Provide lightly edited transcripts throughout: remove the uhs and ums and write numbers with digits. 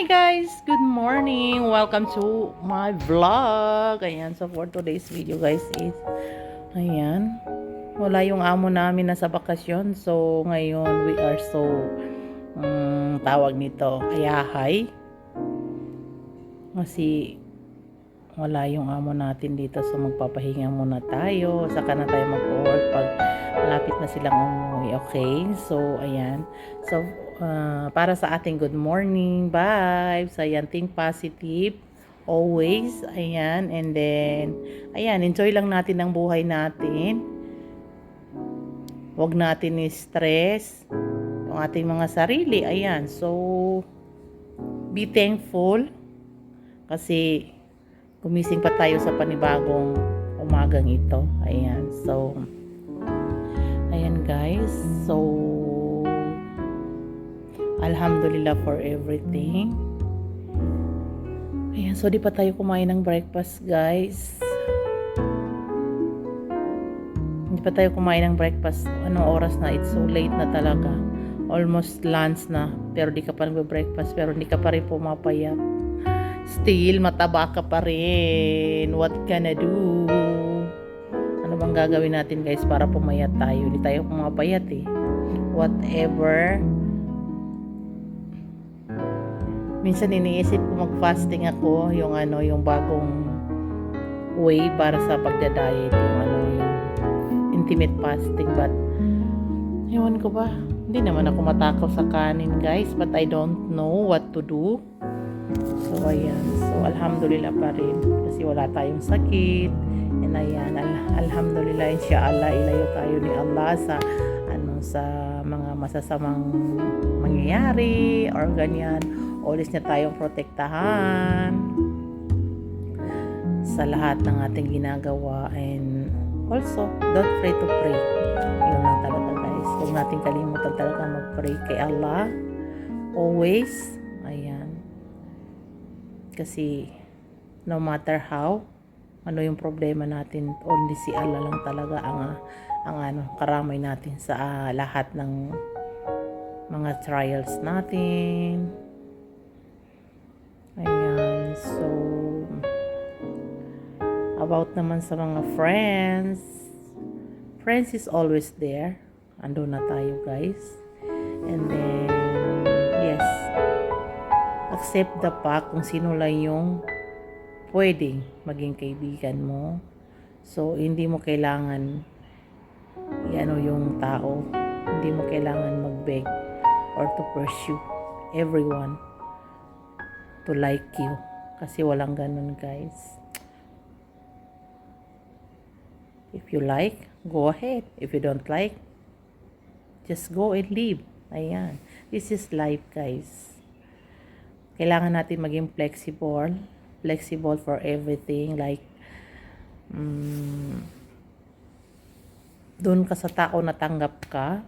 Hi guys! Good morning! Welcome to my vlog! Ayan, so for today's video guys is, ayan, wala yung amo namin na sa bakasyon. So, ngayon we are so, tawag nito, ayahay. Kasi, wala yung amo natin dito. So, magpapahinga muna tayo. Saka na tayo mag-work pag malapit na silang umuwi. Okay? So, ayan. So, para sa ating good morning vibes. Ayan, think positive. Always. Ayan. And then, ayan, enjoy lang natin ang buhay natin. Huwag natin i-stress yung ating mga sarili. Ayan. So, be thankful. Kasi, gumising pa tayo sa panibagong umagang ito. Ayan. So, ayan guys. So, alhamdulillah for everything. Ayan. So, di pa tayo kumain ng breakfast guys. Hindi pa tayo kumain ng breakfast. Anong oras na? It's so late na talaga. Almost lunch na. Pero di ka pa nagbe-breakfast. Pero hindi ka pa rin pumapayat. Still, mataba ka pa rin. What can I do? Ano bang gagawin natin guys para pumayat tayo? Hindi tayo pumapayat eh. Whatever. Minsan iniisip ko mag-fasting ako. Yung yung bagong way para sa pagda-diet. Yung intimate fasting. But, ewan ko ba? Hindi naman ako matakaw sa kanin guys. But I don't know what to do. So, ayan. So, alhamdulillah pa rin. Kasi wala tayong sakit. And ayan, alhamdulillah, insyaAllah, ilayo tayo ni Allah sa, sa mga masasamang mangyayari or ganyan. Always na tayong protektahan sa lahat ng ating ginagawa. And also, don't afraid to pray. Yun lang talaga, guys. Huwag natin kalimutan talaga mag-pray kay Allah. Always. Ayan. Kasi no matter how ano yung problema natin, only si Allah lang talaga ang karamay natin sa lahat ng mga trials natin. Ayan. So about naman sa mga friends is always there. Ando na tayo guys. And then yes, accept the fact kung sino lang yung pwedeng maging kaibigan mo. So, hindi mo kailangan yung tao. Hindi mo kailangan mag-beg or to pursue everyone to like you. Kasi walang ganun, guys. If you like, go ahead. If you don't like, just go and leave. Ayan. This is life, guys. Kailangan natin maging flexible for everything, like doon ka sa tao na tanggap ka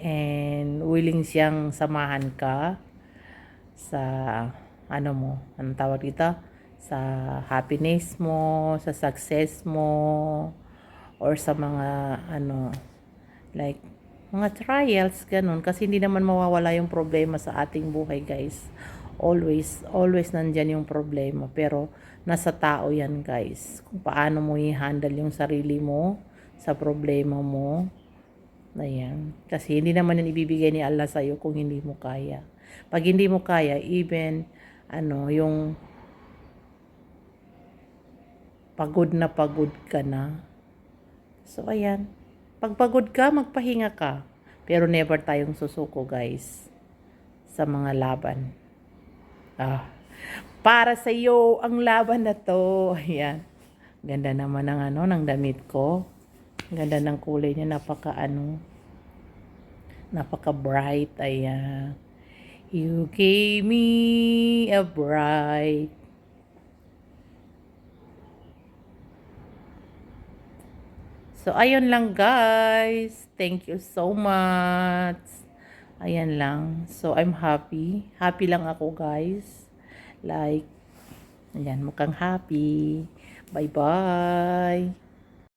and willing siyang samahan ka sa anong tawag dito, sa happiness mo, sa success mo, or sa mga like mga trials, ganun. Kasi hindi naman mawawala yung problema sa ating buhay, guys. Always nandyan yung problema. Pero, nasa tao yan, guys. Kung paano mo i-handle yung sarili mo sa problema mo. Ayan. Kasi, hindi naman yan ibibigay ni Allah sa'yo kung hindi mo kaya. Pag hindi mo kaya, even, yung pagod ka na. So, ayan. Pag pagod ka, magpahinga ka. Pero never tayong susuko, guys, sa mga laban. Para sa iyo ang laban na to. Ayan. Ganda naman ng ng damit ko. Ganda ng kulay niya, napaka bright. Ayan. You gave me a bright. So, ayun lang guys. Thank you so much. Ayan lang. So, I'm happy. Happy lang ako guys. Like, ayan, mukhang happy. Bye-bye.